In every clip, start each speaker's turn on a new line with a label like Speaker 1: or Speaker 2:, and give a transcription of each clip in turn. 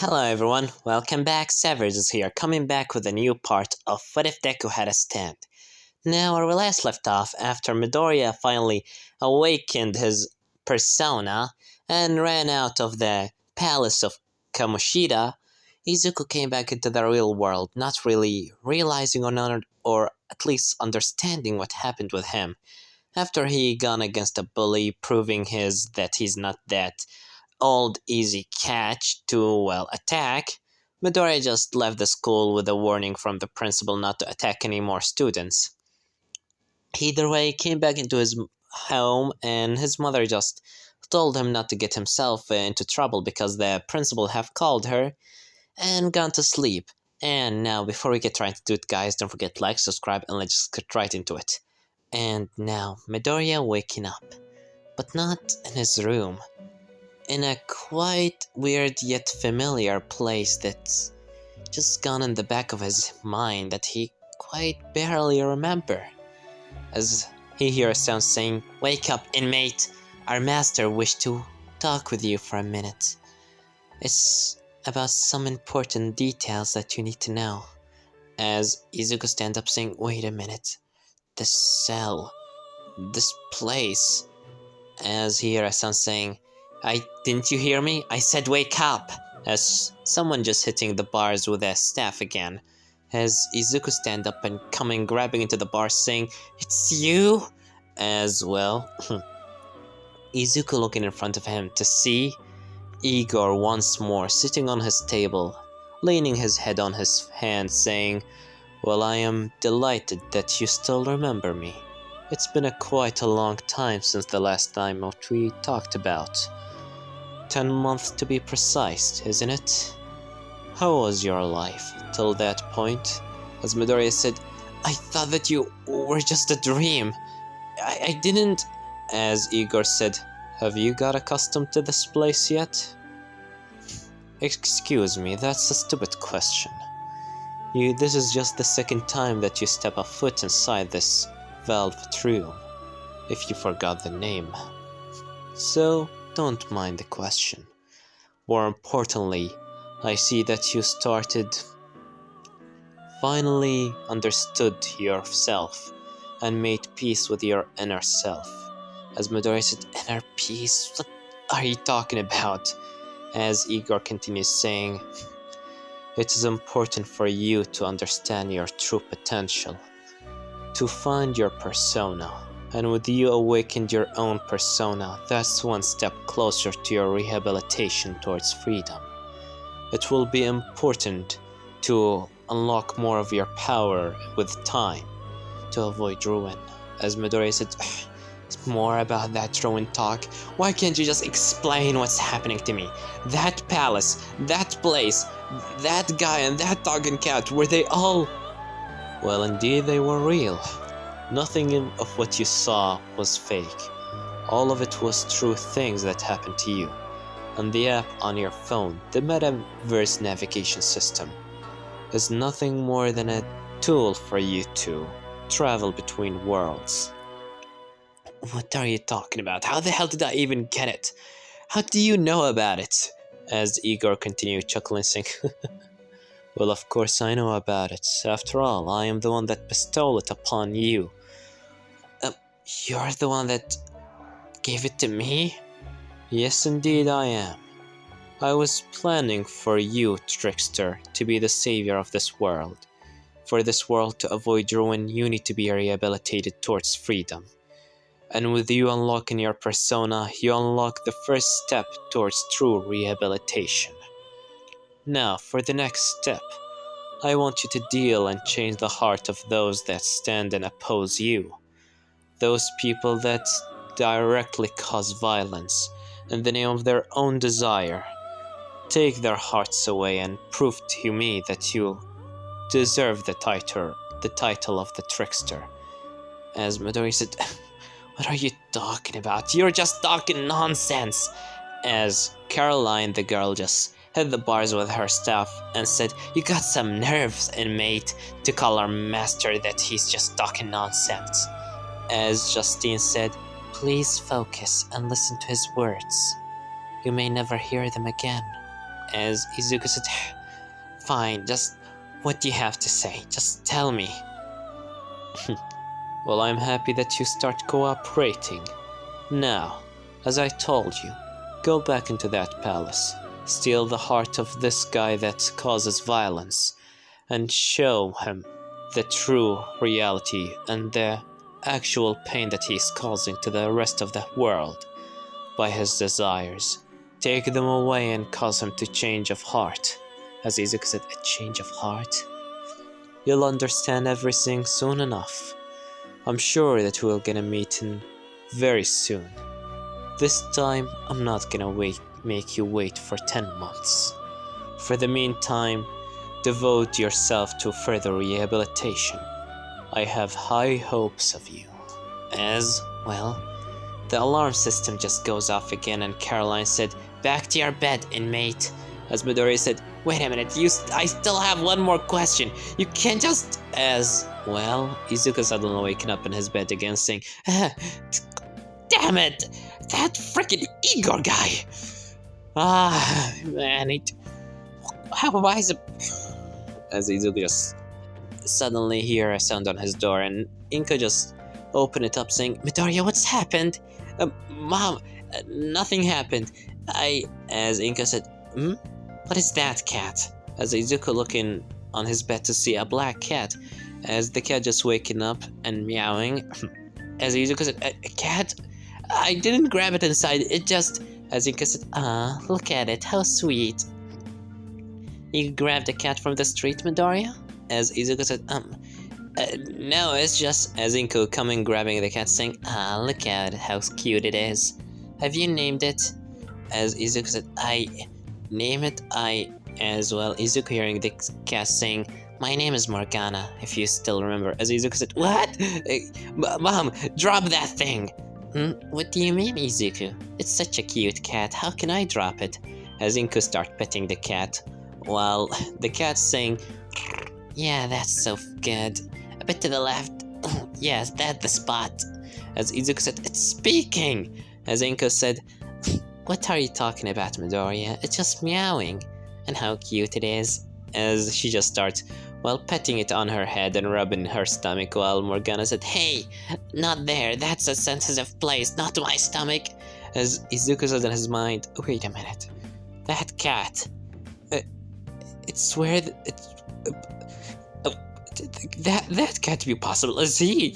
Speaker 1: Hello everyone, welcome back. Savage is here, coming back with a new part of What If Deku Had a Stand. Now, where we last left off, after Midoriya finally awakened his persona and ran out of the palace of Kamoshida, Izuku came back into the real world, not really realizing or at least understanding what happened with him. After he gone against a bully, proving that he's not that old easy catch to, well, attack, Midoriya just left the school with a warning from the principal not to attack any more students. Either way, he came back into his home and his mother just told him not to get himself into trouble because the principal have called her and gone to sleep. And now, before we get right into it, guys, don't forget to like, subscribe, and let's just get right into it. And now, Midoriya waking up, but not in his room. In a quite weird yet familiar place that's just gone in the back of his mind that he quite barely remember. As he hears a sound saying, "Wake up, inmate! Our master wished to talk with you for a minute. It's about some important details that you need to know." As Izuku stands up saying, "Wait a minute, this cell, this place." As he hears a sound saying, Didn't you hear me? I said wake up!" As someone just hitting the bars with a staff again. As Izuku stand up and coming grabbing into the bar saying, "It's you?" As well, Izuku looking in front of him to see Igor once more sitting on his table, leaning his head on his hand saying, "Well, I am delighted that you still remember me. It's been quite a long time since the last time what we talked about. 10 months to be precise, isn't it? How was your life till that point?" As Midoriya said, "I thought that you were just a dream. I didn't..." As Igor said, "Have you got accustomed to this place yet?" "Excuse me, that's a stupid question. This is just the second time that you step a foot inside this velvet room, if you forgot the name. So, don't mind the question. More importantly, I see that you finally understood yourself and made peace with your inner self." As Midoriya said, "Inner peace? What are you talking about?" As Igor continues saying, "It is important for you to understand your true potential, to find your persona. And with you awakened your own persona, that's one step closer to your rehabilitation towards freedom. It will be important to unlock more of your power with time, to avoid ruin." As Midoriya said, "It's more about that ruin talk. Why can't you just explain what's happening to me? That palace, that place, that guy and that dog and cat, were they all..." "Well, indeed they were real. Nothing of what you saw was fake. All of it was true things that happened to you. And the app on your phone, the Metaverse navigation system, is nothing more than a tool for you to travel between worlds." "What are you talking about? How the hell did I even get it? How do you know about it?" As Igor continued chuckling, saying, "Well, of course I know about it. After all, I am the one that bestowed it upon you." "You're the one that gave it to me?" "Yes, indeed I am. I was planning for you, trickster, to be the savior of this world. For this world to avoid ruin, you need to be rehabilitated towards freedom. And with you unlocking your persona, you unlock the first step towards true rehabilitation. Now, for the next step, I want you to deal and change the heart of those that stand and oppose you. Those people that directly cause violence in the name of their own desire. Take their hearts away and prove to me that you deserve the title of the trickster." As Midoriya said, "What are you talking about? You're just talking nonsense." As Caroline, the girl, just hit the bars with her staff and said, "You got some nerves, inmate, to call our master that he's just talking nonsense." As Justine said, "Please focus and listen to his words. You may never hear them again. as Izuku said, "Fine, just what do you have to say? Just tell me." "Well, I'm happy that you start cooperating. Now, as I told you, go back into that palace, steal the heart of this guy that causes violence, and show him the true reality and the actual pain that he's causing to the rest of the world by his desires. Take them away and cause him to change of heart." As Izuku said, "A change of heart? You'll understand everything soon enough. I'm sure that we're gonna meet in very soon. This time, I'm not gonna make you wait for 10 months. For the meantime, devote yourself to further rehabilitation. I have high hopes of you." As, well, the alarm system just goes off again and Caroline said, "Back to your bed, inmate." As Midoriya said, "Wait a minute, I still have one more question. You can't just..." As, well, Izuku suddenly waking up in his bed again saying, "Damn it! That freaking Igor guy! Ah, man, how am I As Izuku just suddenly hear a sound on his door and Inko just open it up saying, "Midoriya, what's happened?" "Mom, nothing happened. As Inko said, "What is that, cat?" As Izuku looking on his bed to see a black cat, as the cat just waking up and meowing. As Izuku said, "A cat? I didn't grab it inside, it just..." As Inko said, look at it, how sweet." "You grabbed a cat from the street, Midoriya?" As Izuku said, no, it's just..." As Inko coming grabbing the cat saying, look at it, how cute it is. "Have you named it?" As Izuku said, name it, as well, Izuku hearing the cat saying, "My name is Morgana, if you still remember." As Izuku said, "What? Mom, drop that thing!" What do you mean, Izuku? It's such a cute cat, how can I drop it?" As Inko start petting the cat, while the cat's saying, "Yeah, that's so good. A bit to the left. Yes, that's the spot." As Izuku said, "It's speaking!" As Inko said, "What are you talking about, Midoriya? It's just meowing. And how cute it is." As she just starts, well, petting it on her head and rubbing her stomach, while Morgana said, "Hey, not there, that's a sensitive place, not my stomach." As Izuku says in his mind, "Wait a minute, that cat, it's where that can't be possible. Is he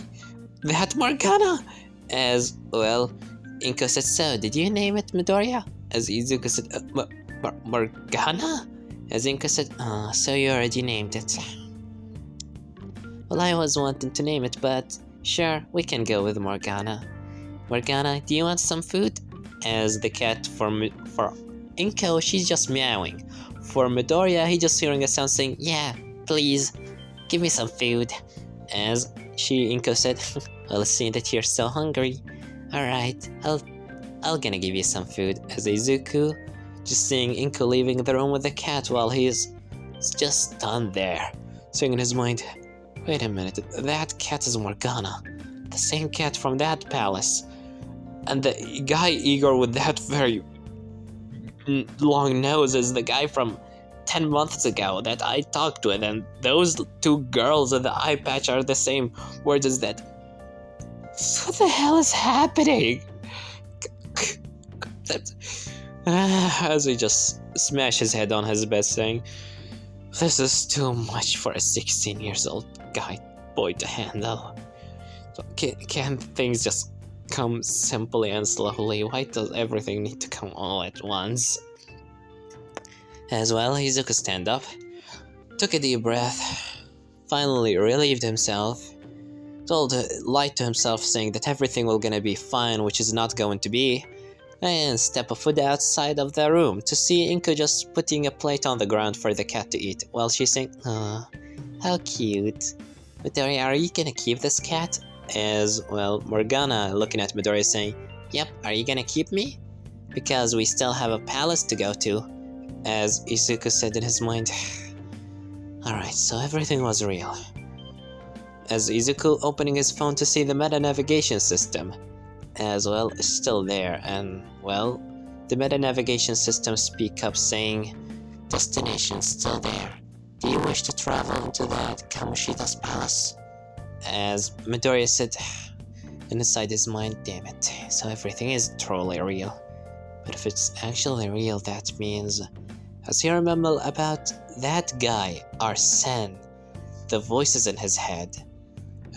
Speaker 1: that Morgana?" As, well, Inko said, "So, did you name it, Midoriya?" As Izuku said, Morgana?" As Inko said, so you already named it." "Well, I was wanting to name it, but sure, we can go with Morgana. Morgana, do you want some food?" As the cat for Inko, she's just meowing. For Midoriya, he just hearing a sound saying, "Yeah, please, give me some food." As Inko said, "Well, seeing that you're so hungry, alright, I'll gonna give you some food." As Izuku, just seeing Inko leaving the room with the cat while he's just stunned there, saying in his mind, "Wait a minute, that cat is Morgana, the same cat from that palace. And the guy Igor with that very long nose is the guy from 10 months ago that I talked with, and those two girls with the eye patch are the same. Where does that... What the hell is happening?" As he just smashed his head on his bed saying, "This is too much for a 16 years old boy to handle. Can't things just come simply and slowly? Why does everything need to come all at once?" As well, Izuku stand up, took a deep breath, finally relieved himself, lied to himself saying that everything will gonna be fine, which is not going to be, and step a foot outside of the room to see Inko just putting a plate on the ground for the cat to eat, while she's saying, "Aw, how cute. Midoriya, are you gonna keep this cat?" As, well, Morgana looking at Midoriya saying, "Yep, are you gonna keep me? Because we still have a palace to go to." As Izuku said in his mind, "Alright, so everything was real." As Izuku opening his phone to see the meta-navigation system, as well, is still there, and, well, the meta-navigation system speak up saying, destination still there. Do you wish to travel into that Kamoshida's palace? As Midoriya said inside his mind, damn it, so everything is totally real. But if it's actually real, that means, as he remembered about that guy, Arsene, the voices in his head.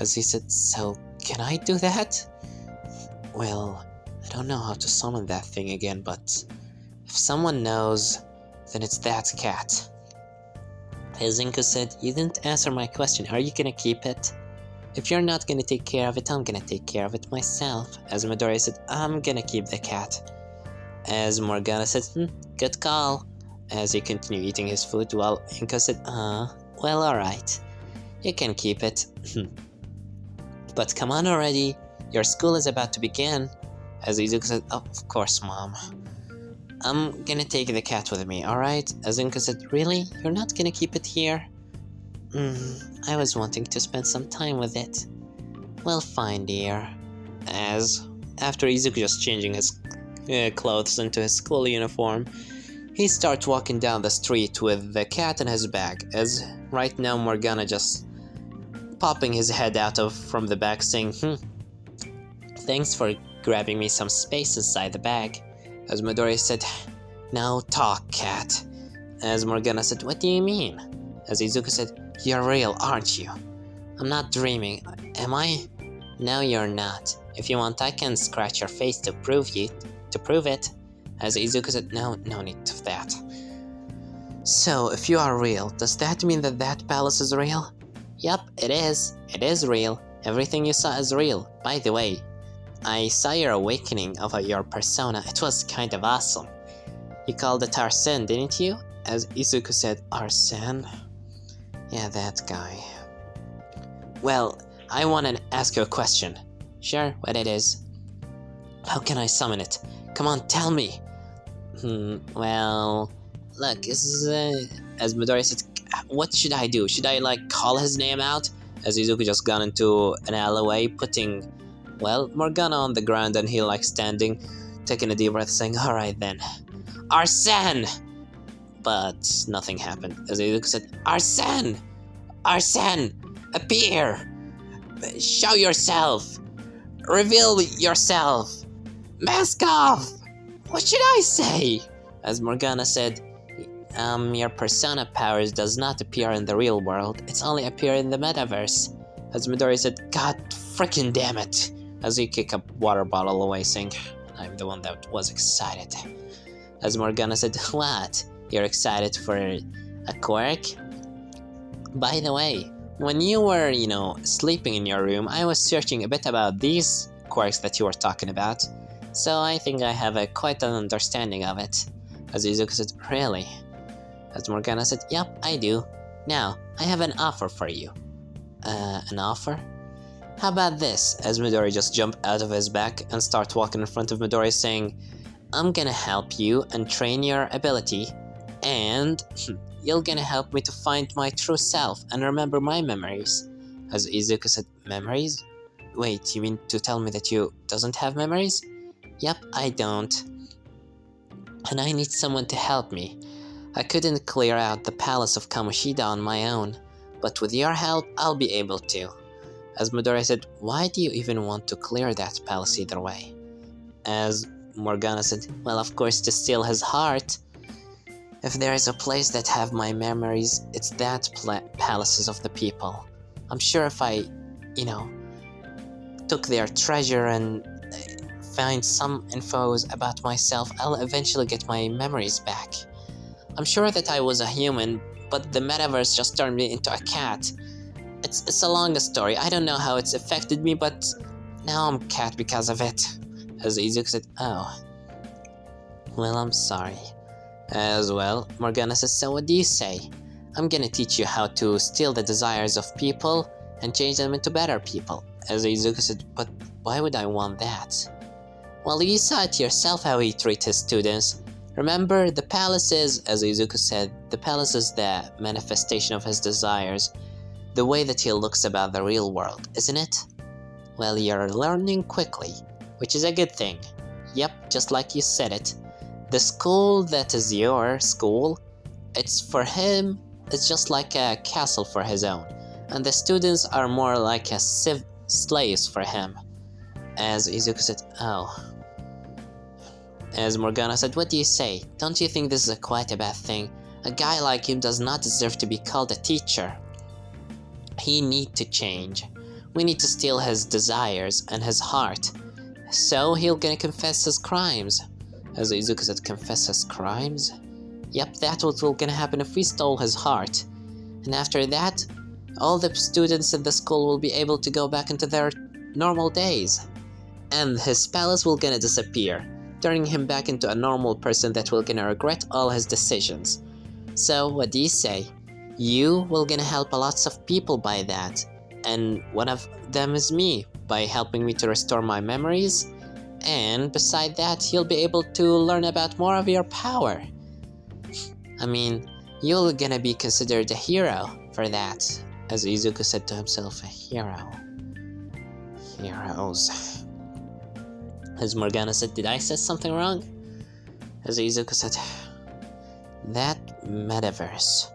Speaker 1: As he said, so can I do that? Well, I don't know how to summon that thing again, but if someone knows, then it's that cat. Zenko said, you didn't answer my question, are you gonna keep it? If you're not gonna take care of it, I'm gonna take care of it myself. As Midoriya said, I'm gonna keep the cat. As Morgana said, good call. As he continued eating his food while Inko said, well, alright. You can keep it. But come on already, your school is about to begin. As Izuku said, oh, of course, Mom. I'm gonna take the cat with me, alright? As Inko said, really? You're not gonna keep it here? I was wanting to spend some time with it. Well, fine, dear. As, after Izuku just changing his clothes into his school uniform, he starts walking down the street with the cat in his bag, as right now Morgana just popping his head out from the bag saying, thanks for grabbing me some space inside the bag. As Midoriya said, now talk, cat. As Morgana said, what do you mean? As Izuku said, you're real, aren't you? I'm not dreaming, am I? No, you're not. If you want, I can scratch your face to prove it. As Izuku said, no need of that. So, if you are real, does that mean that that palace is real? Yup, it is. It is real. Everything you saw is real. By the way, I saw your awakening of your persona. It was kind of awesome. You called it Arsene, didn't you? As Izuku said, Arsene? Yeah, that guy. Well, I want to ask you a question. Sure, what it is? How can I summon it? Come on, tell me! Well... Look, as Midoriya said, what should I do? Should I, call his name out? As Izuku just got into an alleyway, putting, Morgana on the ground, and he, standing, taking a deep breath, saying, alright then. Arsene! But nothing happened. As Izuku said, Arsene! Arsene! Appear! Show yourself! Reveal yourself! Mask off! What should I say? As Morgana said, your persona powers does not appear in the real world, it's only appear in the metaverse. As Midoriya said, God freaking damn it! As he kicked a water bottle away, saying, I'm the one that was excited. As Morgana said, what? You're excited for a quirk? By the way, when you were, sleeping in your room, I was searching a bit about these quirks that you were talking about, so I think I have quite an understanding of it. As Izuku said, really? As Morgana said, yep, I do. Now, I have an offer for you. An offer? How about this? As Midoriya just jumped out of his bag and start walking in front of Midoriya saying, I'm gonna help you and train your ability, and you're gonna help me to find my true self and remember my memories. As Izuku said, memories? Wait, you mean to tell me that you doesn't have memories? Yep, I don't. And I need someone to help me. I couldn't clear out the palace of Kamoshida on my own, but with your help, I'll be able to. As Midoriya said, why do you even want to clear that palace either way? As Morgana said, well, of course, to steal his heart. If there is a place that have my memories, it's that palaces of the people. I'm sure if I, took their treasure and find some infos about myself, I'll eventually get my memories back. I'm sure that I was a human, but the metaverse just turned me into a cat. It's a long story. I don't know how it's affected me, but now I'm cat because of it. As Izuku said, oh. Well, I'm sorry. As well, Morgana says, so what do you say? I'm gonna teach you how to steal the desires of people and change them into better people. As Izuku said, but why would I want that? Well, you saw it yourself how he treats his students. Remember, the palace is, as Izuku said, the palace is the manifestation of his desires, the way that he looks about the real world, isn't it? Well, you're learning quickly, which is a good thing. Yep, just like you said it. The school that is your school, it's for him, it's just like a castle for his own, and the students are more like a slaves for him. As Izuku said, oh. As Morgana said, what do you say? Don't you think this is quite a bad thing? A guy like him does not deserve to be called a teacher. He needs to change. We need to steal his desires and his heart. So he'll gonna confess his crimes. As Izuku said, confess his crimes? Yep, that's what's gonna happen if we stole his heart. And after that, all the students in the school will be able to go back into their normal days. And his palace will gonna disappear, turning him back into a normal person that will gonna regret all his decisions. So, what do you say? You will gonna help a lots of people by that, and one of them is me, by helping me to restore my memories, and beside that, you'll be able to learn about more of your power. I mean, you're gonna be considered a hero for that, as Izuku said to himself, a hero. Heroes. As Morgana said, did I say something wrong? As Izuku said, that metaverse.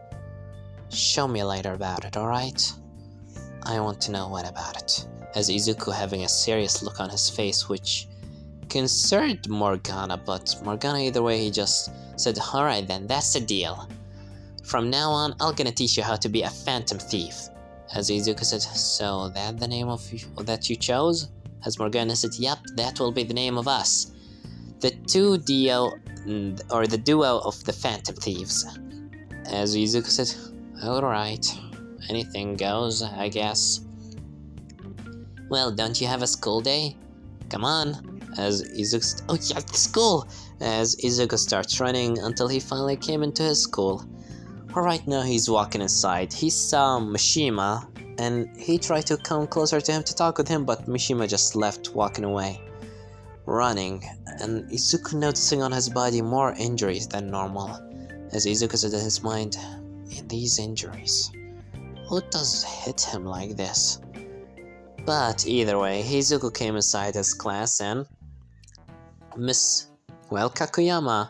Speaker 1: Show me later about it, alright? I want to know what about it. As Izuku having a serious look on his face, which concerned Morgana, but Morgana either way he just said, alright then, that's the deal. From now on, I'm gonna teach you how to be a phantom thief. As Izuku said, so that the name of that you chose? As Morgana said, yep, that will be the name of us. The duo of the phantom thieves. As Izuku said, alright, anything goes, I guess. Well, don't you have a school day? Come on. As Izuku said, oh yeah, school! As Izuku starts running until he finally came into his school. Alright, now he's walking inside. He saw Mishima, and he tried to come closer to him to talk with him, but Mishima just left, walking away. Running, and Izuku noticing on his body more injuries than normal. As Izuku said in his mind, these injuries, what does hit him like this? But either way, Izuku came inside his class and Kakuyama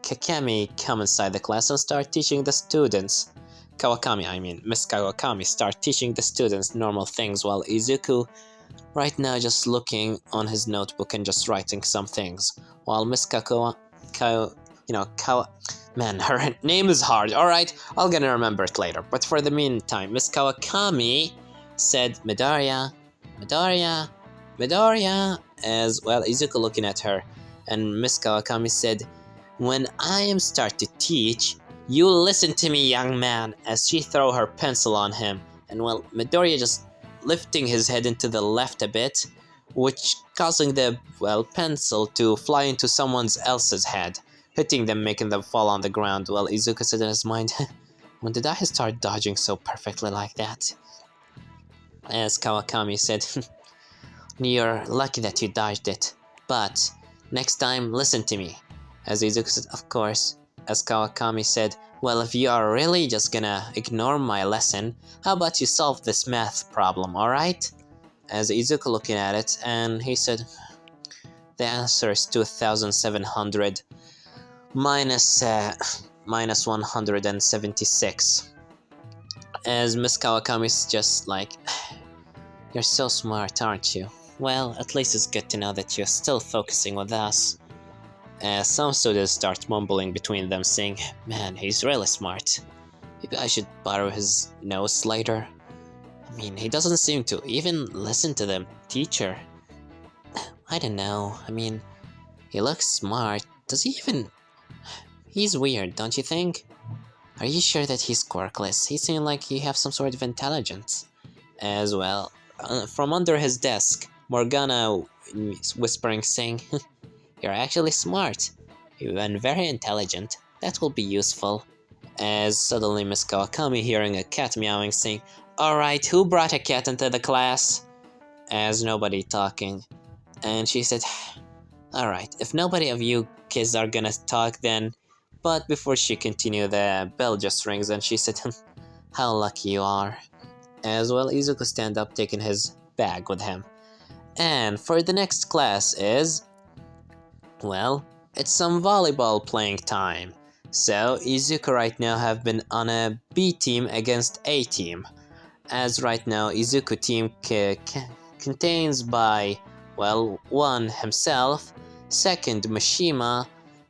Speaker 1: Kakami come inside the class and start teaching the students. Miss Kawakami start teaching the students normal things, while Izuku right now just looking on his notebook and just writing some things. While Miss man, her name is hard, alright? I'm gonna remember it later. But for the meantime, Miss Kawakami said, Midoriya, Midoriya, Midoriya, as well Izuku looking at her. And Miss Kawakami said, when I am start to teach, you listen to me, young man, as she throw her pencil on him. And well, Midoriya just lifting his head into the left a bit, which causing the, pencil to fly into someone else's head, hitting them, making them fall on the ground. Well, Izuku said in his mind, when did I start dodging so perfectly like that? As Kawakami said, you're lucky that you dodged it, but next time, listen to me. As Izuku said, of course. As Kawakami said, well, if you are really just gonna ignore my lesson, how about you solve this math problem, alright? As Izuku looking at it, and he said, the answer is 2,700 minus 176. As Miss Kawakami's just like, you're so smart, aren't you? Well, at least it's good to know that you're still focusing with us. As some students start mumbling between them, saying, man, he's really smart. Maybe I should borrow his notes later. I mean, he doesn't seem to even listen to the teacher. I don't know, I mean, he looks smart. Does he even... He's weird, don't you think? Are you sure that he's quirkless? He seemed like he has some sort of intelligence. As well, from under his desk, Morgana whispering, saying, you're actually smart, and very intelligent. That will be useful. As suddenly Miss Kawakami hearing a cat meowing, saying, alright, who brought a cat into the class? As nobody talking. And she said, alright, if nobody of you kids are gonna talk then... But before she continued, the bell just rings and she said, how lucky you are. As well, Izuku stand up taking his bag with him. And for the next class is... well, it's some volleyball playing time. So Izuku right now have been on a B team against A team, as right now Izuku team contains by, well, 1 himself, 2nd Mishima,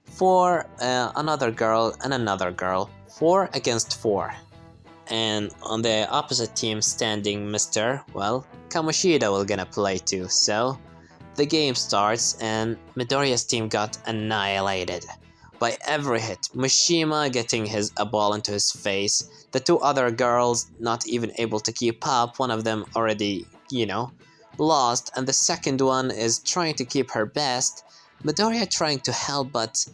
Speaker 1: 4 another girl and another girl, 4 against 4. And on the opposite team standing Mr. well, Kamoshida will gonna play too, so the game starts and Midoriya's team got annihilated by every hit. Mishima getting a ball into his face, the 2 other girls not even able to keep up, one of them already, lost, and the second one is trying to keep her best. Midoriya trying to help, but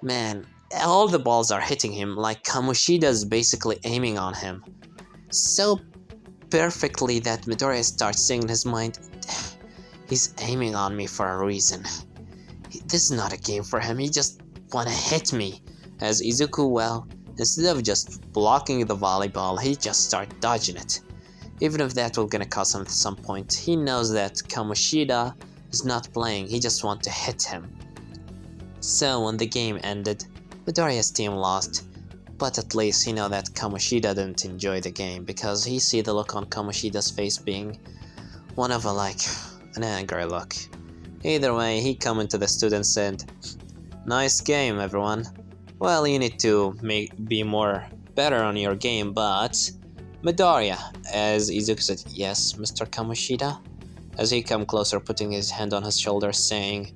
Speaker 1: man, all the balls are hitting him, like Kamoshida's basically aiming on him so perfectly that Midoriya starts saying in his mind, he's aiming on me for a reason. This is not a game for him, he just wanna hit me. As Izuku, well, instead of just blocking the volleyball, he just start dodging it. Even if that will gonna cost him at some point, he knows that Kamoshida is not playing, he just want to hit him. So when the game ended, Midoriya's team lost, but at least he know that Kamoshida didn't enjoy the game, because he see the look on Kamoshida's face being one of an angry look. Either way, he come into the students and, nice game everyone. Well, you need to be more better on your game, but Midoriya, as Izuku said, yes, Mr. Kamoshida, as he come closer putting his hand on his shoulder saying,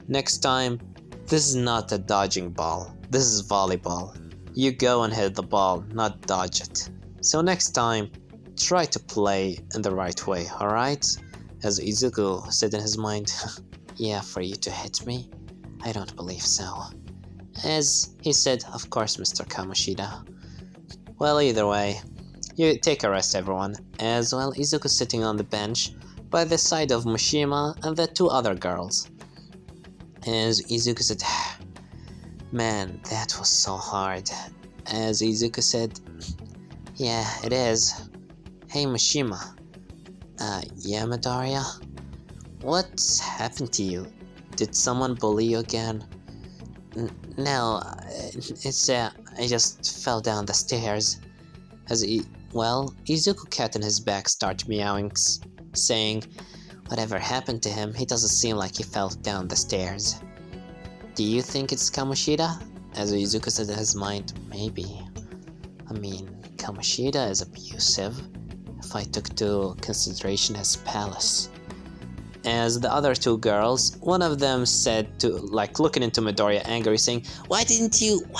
Speaker 1: next time, this is not a dodging ball, this is volleyball. You go and hit the ball, not dodge it. So next time, try to play in the right way, alright? As Izuku said in his mind, yeah, for you to hit me? I don't believe so. As he said, of course, Mr. Kamoshida. Well, either way, you take a rest everyone, as well Izuku sitting on the bench by the side of Mishima and the 2 other girls. As Izuku said, man, that was so hard. As Izuku said, yeah, it is. Hey Mishima. Yeah Midoriya? What's happened to you? Did someone bully you again? No, it's I just fell down the stairs. As Izuku cat in his back start meowing, saying, whatever happened to him, he doesn't seem like he fell down the stairs. Do you think it's Kamoshida? As Izuku said in his mind, maybe. I mean, Kamoshida is abusive, if I took to consideration his palace. As the other 2 girls, one of them said to, looking into Midoriya angry, saying, why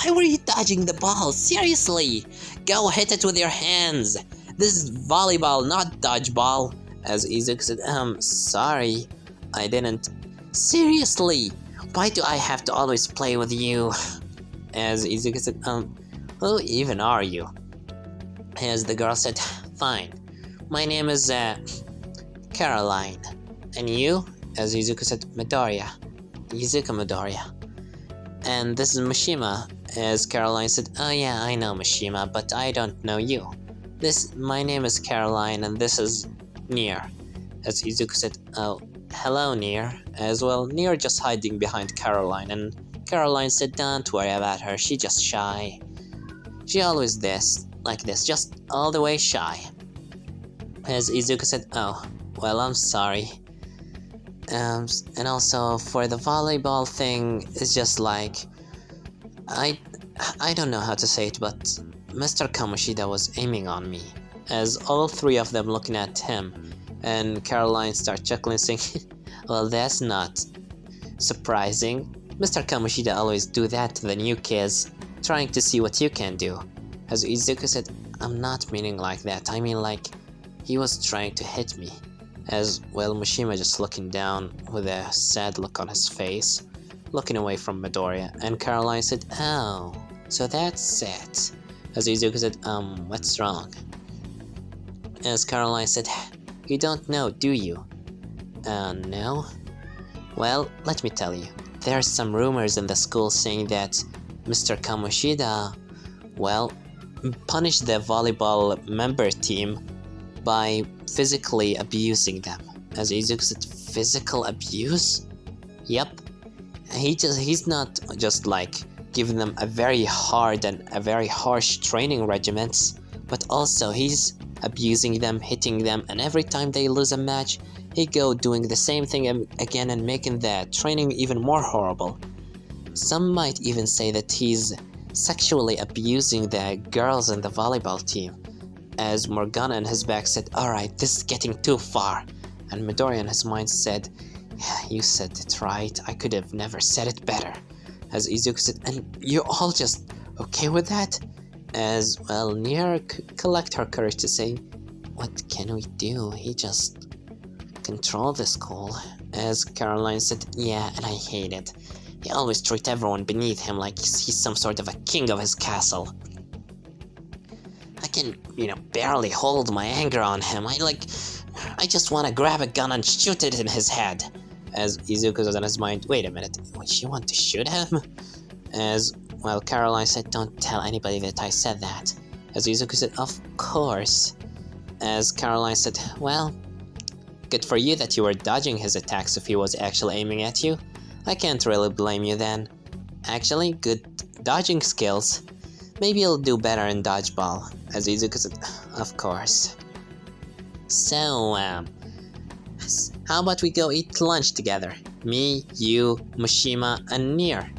Speaker 1: were you dodging the ball? Seriously! Go hit it with your hands! This is volleyball, not dodgeball! As Izuku said, sorry, I didn't. Seriously! Why do I have to always play with you? As Izuku said, who even are you? As the girl said, fine, my name is, Caroline. And you? As Izuku said, Midoriya. Izuku Midoriya. And this is Mishima. As Caroline said, oh yeah, I know Mishima, but I don't know you. My name is Caroline and this is Nier. As Izuku said, oh, hello Nier. As well, Nier just hiding behind Caroline, and Caroline said, don't worry about her, she's just shy. She always like this, just all the way shy. As Izuku said, oh, well, I'm sorry. And also for the volleyball thing, it's just like, I don't know how to say it, but Mr. Kamoshida was aiming on me. As all 3 of them looking at him, and Caroline starts chuckling, saying, well, that's not surprising. Mr. Kamoshida always do that to the new kids, trying to see what you can do. As Izuku said, I'm not meaning like that, I mean like, he was trying to hit me. As well, Mishima just looking down with a sad look on his face, looking away from Midoriya, and Caroline said, oh, so that's it. As Izuku said, what's wrong? As Caroline said, you don't know, do you? No? Well, let me tell you, there are some rumors in the school saying that Mr. Kamoshida, well, punished the volleyball member team by physically abusing them. As Izuku said, physical abuse? Yep. He's not just like giving them a very hard and a very harsh training regiments, but also he's abusing them, hitting them, and every time they lose a match, he go doing the same thing again and making the training even more horrible. Some might even say that he's sexually abusing the girls in the volleyball team, as Morgana in his back said, "Alright, this is getting too far," and Midoriya in his mind said, "Yeah, you said it right, I could have never said it better," as Izuku said, "And you're all just okay with that?" As well, Nier collect her courage to say, "What can we do? He just control the school." As Caroline said, "Yeah, and I hate it. He always treats everyone beneath him like he's some sort of a king of his castle. I can, barely hold my anger on him. I just want to grab a gun and shoot it in his head." As Izuku was on his mind, "Wait a minute, you want to shoot him?" As well, Caroline said, "Don't tell anybody that I said that." As Izuku said, "Of course." As Caroline said, "Well, good for you that you were dodging his attacks if he was actually aiming at you. I can't really blame you then. Actually, good dodging skills. Maybe you'll do better in dodgeball." As Izuku said, "Of course." So, how about we go eat lunch together? Me, you, Mishima, and Nier.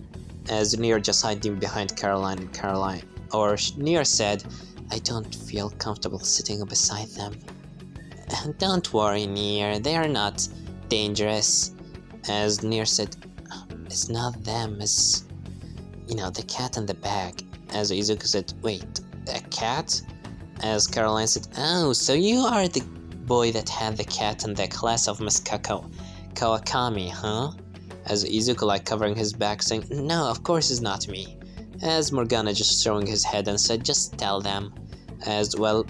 Speaker 1: As Nier just hiding behind Caroline and Caroline. Or Nier said, "I don't feel comfortable sitting beside them." "Don't worry, Nier, they are not dangerous." As Nier said, "It's not them, it's, the cat in the bag." As Izuku said, "Wait, a cat?" As Caroline said, "Oh, so you are the boy that had the cat in the class of Miss Kawakami, huh?" As Izuku covering his back saying, "No, of course it's not me." As Morgana just showing his head and said, "Just tell them." As well,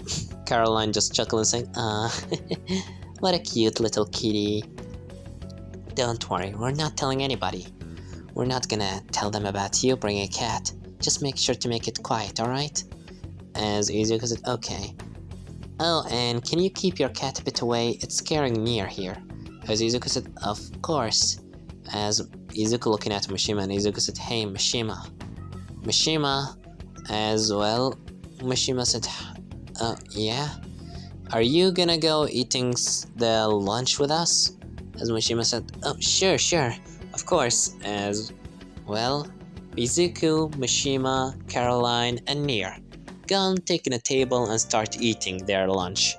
Speaker 1: Caroline just chuckling saying, "What a cute little kitty." "Don't worry, we're not telling anybody. We're not gonna tell them about you bringing a cat. Just make sure to make it quiet, alright?" As Izuku said, "Okay." "Oh, and can you keep your cat a bit away? It's scaring Nier here." As Izuku said, "Of course." As Izuku looking at Mishima, and Izuku said, "Hey, Mishima." Mishima, as well, Mishima said, "Yeah? Are you gonna go eating the lunch with us?" As Mishima said, "Oh, sure, of course." As well, Izuku, Mishima, Caroline, and Nier gone taking a table and start eating their lunch.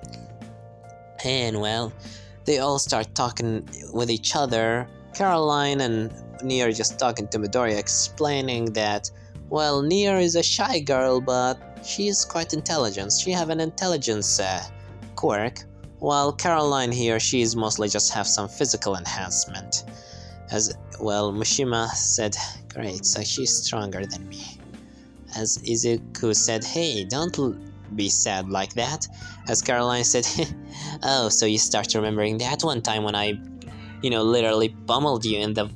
Speaker 1: And well, they all start talking with each other. Caroline and Nier just talking to Midoriya, explaining that, well, Nier is a shy girl, but she is quite intelligent. She have an intelligence quirk, while Caroline here, she is mostly just have some physical enhancement. As well, Mishima said, "Great, so she's stronger than me." As Izuku said, "Hey, don't be sad like that." As Caroline said, "Oh, so you start remembering that one time when I, literally pummeled you in the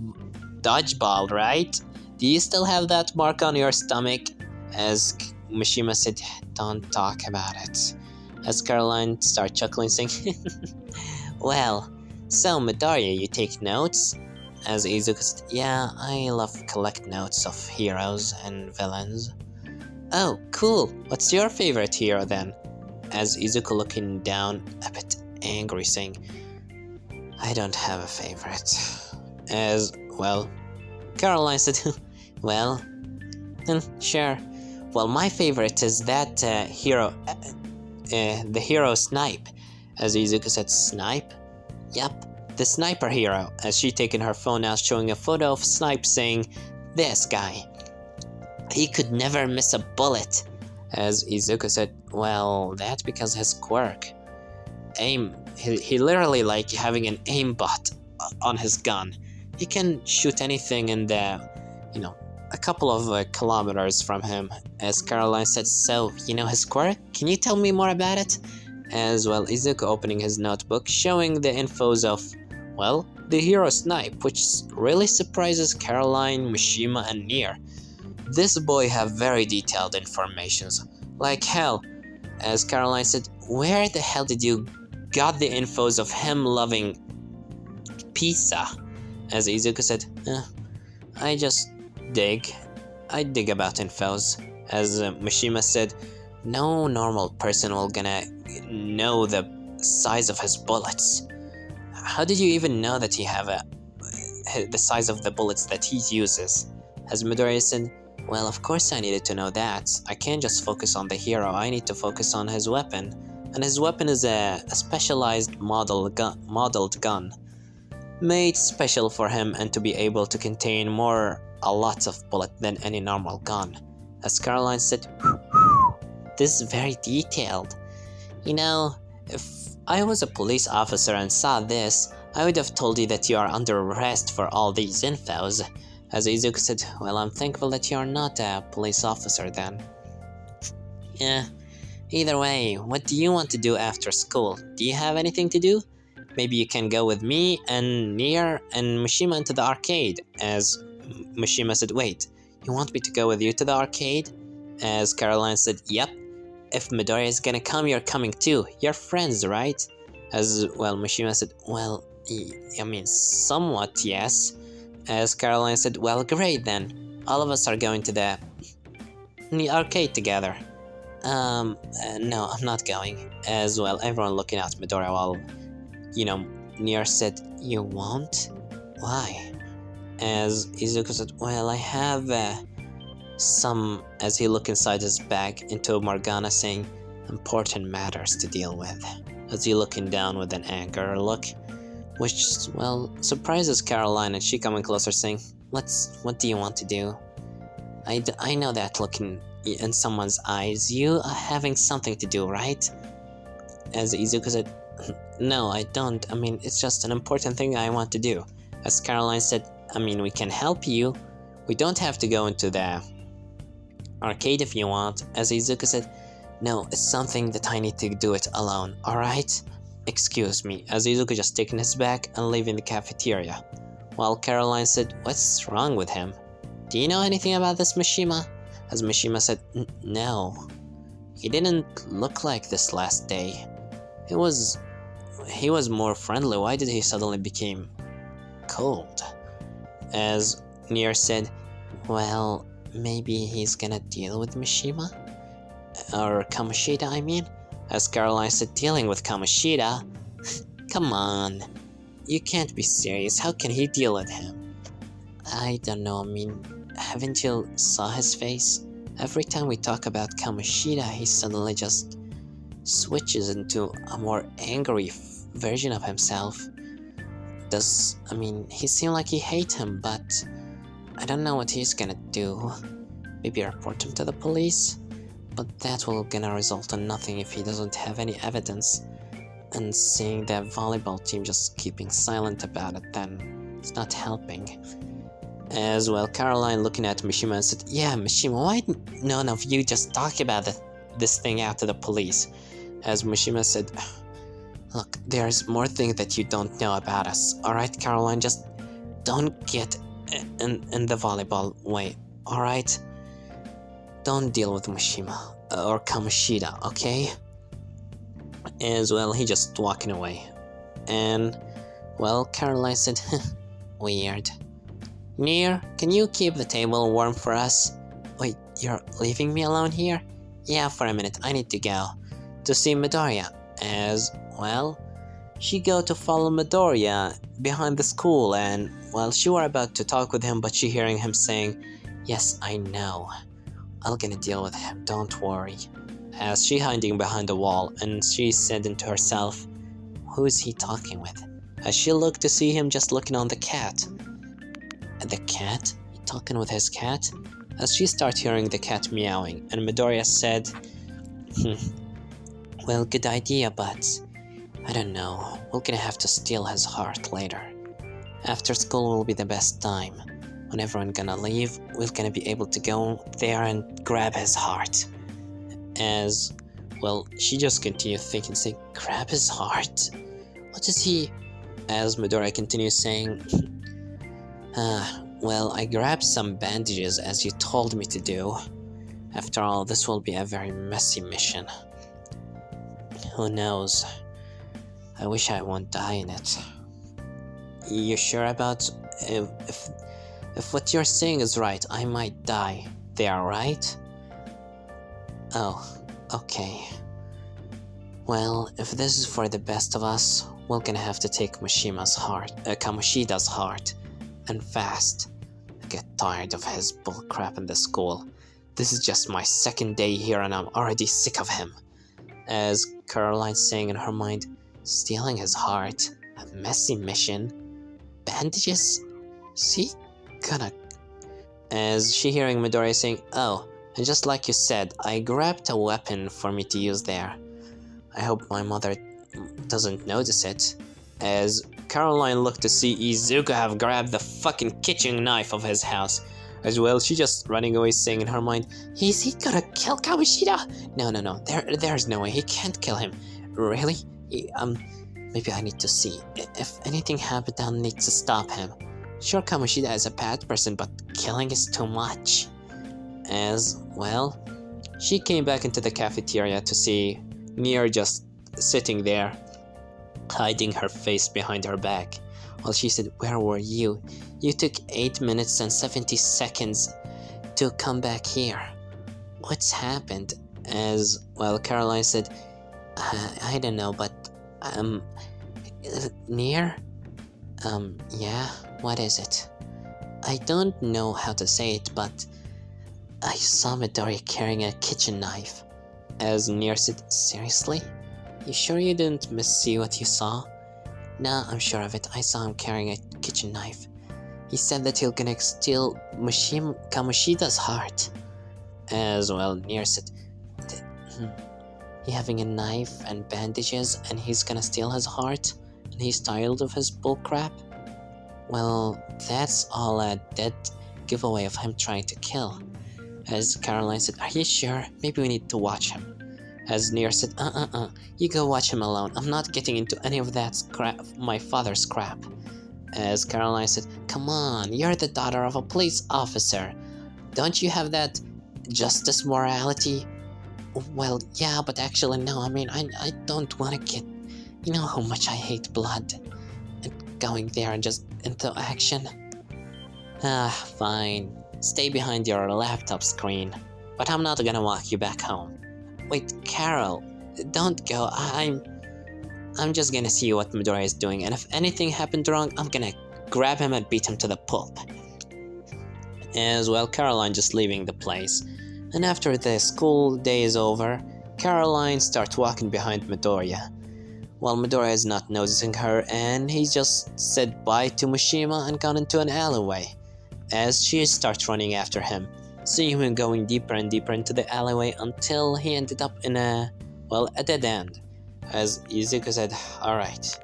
Speaker 1: dodgeball, right? Do you still have that mark on your stomach?" As Mishima said, "Don't talk about it." As Caroline started chuckling, saying, "Well, so Midoriya, you take notes?" As Izuku said, "Yeah, I love collect notes of heroes and villains." "Oh, cool. What's your favorite hero then?" As Izuku looking down a bit angry, saying, "I don't have a favorite." As well, Caroline said, "Well, sure. Well, my favorite is that hero, the hero Snipe." As Izuku said, "Snipe?" "Yep, the sniper hero." As she taking her phone out, showing a photo of Snipe, saying, "This guy. He could never miss a bullet." As Izuku said, "Well, that's because his quirk. Aim. He literally having an aimbot on his gun. He can shoot anything in the, a couple of kilometers from him." As Caroline said, "So, his quirk? Can you tell me more about it?" As well, Izuku opening his notebook, showing the infos of, well, the hero Snipe, which really surprises Caroline, Mishima, and Nier. This boy have very detailed informations, like hell. As Caroline said, "Where the hell did you got the infos of him loving pizza?" As Izuku said, "I just dig." I dig about infos. As Mishima said, no normal person will gonna know the size of his bullets. How did you even know that he have the size of the bullets that he uses? As Midoriya said, well, of course I needed to know that. I can't just focus on the hero, I need to focus on his weapon. And his weapon is a specialized modeled gun, made special for him and to be able to contain a lot of bullet than any normal gun. As Caroline said, this is very detailed. You know, if I was a police officer and saw this, I would have told you that you are under arrest for all these infos. As Izuku said, well, I'm thankful that you are not a police officer then. Yeah, either way, what do you want to do after school? Do you have anything to do? Maybe you can go with me and Nier and Mishima into the arcade. As Mishima said, wait, you want me to go with you to the arcade? As Caroline said, yep. If Midoriya is gonna come, you're coming too. You're friends, right? As well, Mishima said, well, I mean, somewhat, yes. As Caroline said, well, great then. All of us are going to the arcade together. No, I'm not going. As well, everyone looking at Midoriya while, Nier said, you won't? Why? As Izuku said, well, I have, as he looked inside his bag into Morgana saying, important matters to deal with. As he looking down with an anger look, which, well, surprises Caroline and she coming closer saying, what do you want to do? I know that looking in someone's eyes, you are having something to do, right? As Izuku said, no, I don't. I mean, it's just an important thing I want to do. As Caroline said, I mean, we can help you. We don't have to go into the arcade if you want. As Izuku said, no, it's something that I need to do it alone, alright? Excuse me, as Izuku just taking his bag and leaving the cafeteria. While Caroline said, what's wrong with him? Do you know anything about this Mishima? As Mishima said, no. He didn't look like this last day. He was more friendly. Why did he suddenly become cold? As Nier said, well, maybe he's gonna deal with Mishima? Or Kamoshida, I mean? As Caroline said, dealing with Kamoshida? Come on. You can't be serious. How can he deal with him? I don't know, I mean, haven't you saw his face? Every time we talk about Kamoshida, he suddenly just switches into a more angry version of himself. He seemed like he hates him, but I don't know what he's gonna do. Maybe report him to the police? But that will gonna result in nothing if he doesn't have any evidence. And seeing the volleyball team just keeping silent about it, then it's not helping. As well, Caroline looking at Mishima and said, yeah, Mishima, why none of you just talk about this thing out to the police? As Mishima said, look, there's more things that you don't know about us. Alright, Caroline, just don't get in the volleyball way, alright? Don't deal with Mishima or Kamoshida, okay? As well, he just walking away. And, well, Caroline said, weird. Nier, can you keep the table warm for us? Wait, you're leaving me alone here? Yeah, for a minute, I need to go. To see Midoriya. As, well, she go to follow Midoriya behind the school and, well, she were about to talk with him but she hearing him saying, yes, I know. I'm gonna deal with him, don't worry. As she hiding behind the wall and she said into herself, who is he talking with? As she looked to see him just looking on the cat. The cat? He talking with his cat? As she started hearing the cat meowing and Midoriya said, well, good idea, but I don't know. We're gonna have to steal his heart later. After school will be the best time. When everyone's gonna leave, we're gonna be able to go there and grab his heart. As, well, she just continued thinking, saying, grab his heart? What is he? As Midoriya continues saying, well, I grabbed some bandages as you told me to do. After all, this will be a very messy mission. Who knows? I wish I won't die in it. You sure about if what you're saying is right, I might die. there, right? Oh, okay. Well, if this is for the best of us, we're gonna have to take Kamoshida's heart, and fast. I get tired of his bullcrap in the school. This is just my second day here and I'm already sick of him. As Caroline's saying in her mind, stealing his heart, a messy mission, bandages? Is he gonna... As she hearing Midoriya saying, oh, and just like you said, I grabbed a weapon for me to use there. I hope my mother doesn't notice it. As Caroline looked to see Izuku have grabbed the fucking kitchen knife of his house. As well, she just running away saying in her mind, is he gonna kill Kamoshida? No, there's no way, he can't kill him. Really? Maybe I need to see. If anything happened, I'll need to stop him. Sure, Kamoshida is a bad person, but killing is too much. As well, she came back into the cafeteria to see Nier just sitting there, hiding her face behind her back. Well, she said, where were you? You took 8 minutes and 70 seconds to come back here. What's happened? As well, Caroline said, I don't know, but Nier? Yeah, what is it? I don't know how to say it, but I saw Midoriya carrying a kitchen knife. As Nier said, seriously? You sure you didn't see what you saw? Nah, I'm sure of it. I saw him carrying a kitchen knife. He said that he'll gonna steal Kamoshida's heart. As well, Nier said, he having a knife and bandages and he's gonna steal his heart? And he's tired of his bullcrap? Well, that's all a dead giveaway of him trying to kill. As Caroline said, are you sure? Maybe we need to watch him. As Nier said, you go watch him alone. I'm not getting into any of that my father's crap. As Caroline said, come on, you're the daughter of a police officer. Don't you have that justice morality? Well, yeah, but actually no, I mean, I don't want to get... You know how much I hate blood. And going there and just into action. Fine. Stay behind your laptop screen. But I'm not gonna walk you back home. Wait, Carol, don't go. I'm just gonna see what Midoriya is doing, and if anything happened wrong, I'm gonna grab him and beat him to the pulp. As well, Caroline just leaving the place. And after the school day is over, Caroline starts walking behind Midoriya. While Midoriya is not noticing her, and he just said bye to Mishima and gone into an alleyway. As she starts running after him, seeing him going deeper and deeper into the alleyway until he ended up in a dead end. As Izuku said, alright,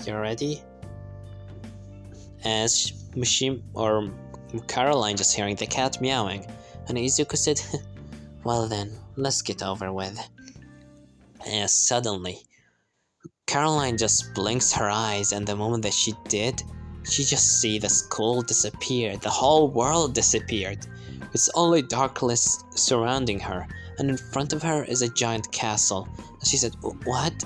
Speaker 1: you ready? As Caroline just hearing the cat meowing, and Izuku said, well then, let's get over with. As suddenly, Caroline just blinks her eyes, and the moment that she did, she just see the school disappear, the whole world disappeared. It's only darkness surrounding her, and in front of her is a giant castle. She said, what?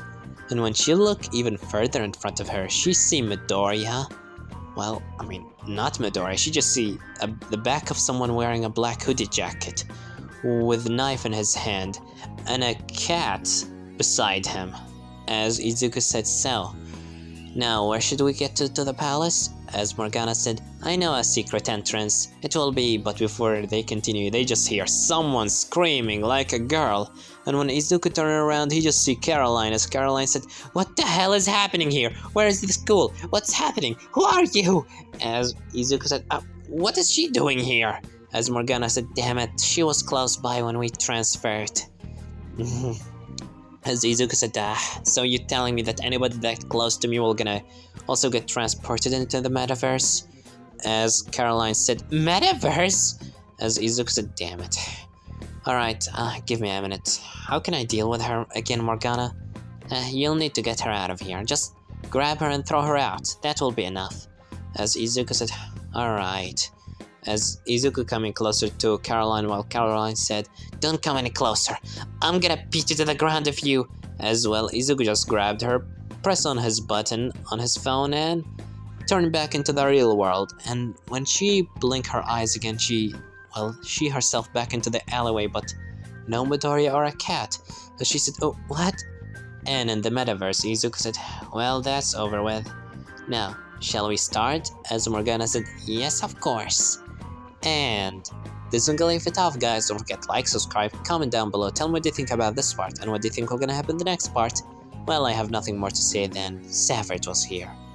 Speaker 1: And when she looked even further in front of her, she see Midoriya. Well, I mean, not Midoriya, she just see the back of someone wearing a black hoodie jacket, with a knife in his hand, and a cat beside him. As Izuku said, so, now where should we get to the palace? As Morgana said, I know a secret entrance. It will be, but before they continue, they just hear someone screaming like a girl. And when Izuku turned around, he just see Caroline. As Caroline said, what the hell is happening here? Where is the school? What's happening? Who are you? As Izuku said, what is she doing here? As Morgana said, damn it, she was close by when we transferred. As Izuku said, so you're telling me that anybody that close to me will gonna also get transported into the metaverse? As Caroline said, metaverse? As Izuku said, damn it. Alright, give me a minute. How can I deal with her again, Morgana? You'll need to get her out of here. Just grab her and throw her out. That will be enough. As Izuku said, alright. As Izuku coming closer to Caroline, while Caroline said, don't come any closer. I'm gonna beat you to the ground if you... As well, Izuku just grabbed her, pressed on his button on his phone, and turned back into the real world. And when she blinked her eyes again, she well, she herself back into the alleyway, but no Midoriya or a cat. So she said, oh, what? And in the metaverse, Izuku said, well, that's over with. Now, shall we start? As Morgana said, yes, of course. And this is gonna leave it off, guys. Don't forget to like, subscribe, comment down below. Tell me what you think about this part and what do you think will gonna happen in the next part. Well, I have nothing more to say than Savage was here.